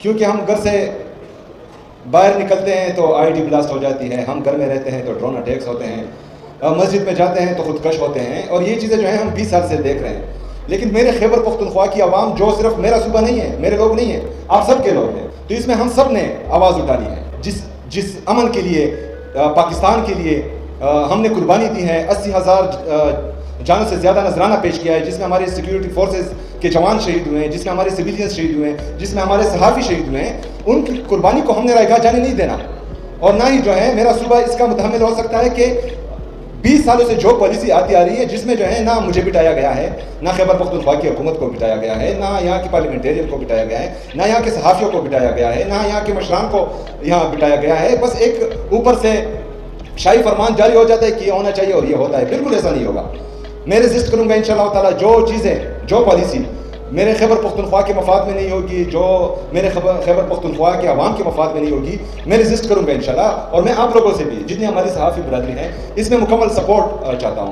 کیونکہ ہم گھر سے باہر نکلتے ہیں تو آئی ڈی بلاسٹ ہو جاتی ہے، ہم گھر میں رہتے ہیں تو ڈرون اٹیکس ہوتے ہیں، مسجد میں جاتے ہیں تو خودکش ہوتے ہیں، اور یہ چیزیں جو ہیں ہم 20 سال سے دیکھ رہے ہیں. لیکن میرے خیبر پختونخوا کی عوام، جو صرف میرا صوبہ نہیں ہے، میرے لوگ نہیں ہیں، آپ سب کے لوگ ہیں، تو اس میں ہم سب نے آواز اٹھانی ہے. جس امن کے لیے، پاکستان کے لیے ہم نے قربانی دی ہے، 80,000 جانوں سے زیادہ نذرانہ پیش کیا ہے، جس میں ہمارے سیکیورٹی فورسز کے جوان شہید ہوئے ہیں، جس میں ہمارے سویلینز شہید ہوئے ہیں، جس میں ہمارے صحافی شہید ہوئے ہیں، ان کی قربانی کو ہم نے رائے گاہ جانے نہیں دینا. اور نہ ہی جو ہے میرا صوبہ اس کا متحمل ہو سکتا ہے کہ 20 سالوں سے جو پالیسی آتی آ رہی ہے، جس میں جو ہے نہ مجھے بٹایا گیا ہے، نہ خیبر پختونخوا کی حکومت کو بٹایا گیا ہے، نہ یہاں کی پارلیمنٹیرین کو بٹایا گیا ہے، نہ یہاں کے صحافیوں کو بٹایا گیا ہے، نہ یہاں کے مشران کو یہاں بٹایا گیا ہے. بس ایک اوپر سے شاہی فرمان جاری ہو جاتا ہے کہ یہ ہونا چاہیے اور یہ ہوتا ہے. بالکل ایسا نہیں ہوگا. میں ریزسٹ کروں گا انشاءاللہ تعالیٰ. جو چیزیں، جو پالیسی میرے خیبر پختونخوا کے مفاد میں نہیں ہوگی، جو میرے خیبر پختونخوا کے عوام کے مفاد میں نہیں ہوگی، میں ریزسٹ کروں گا انشاءاللہ. اور میں آپ لوگوں سے بھی، جتنی ہماری صحافی برادری ہے، اس میں مکمل سپورٹ چاہتا ہوں.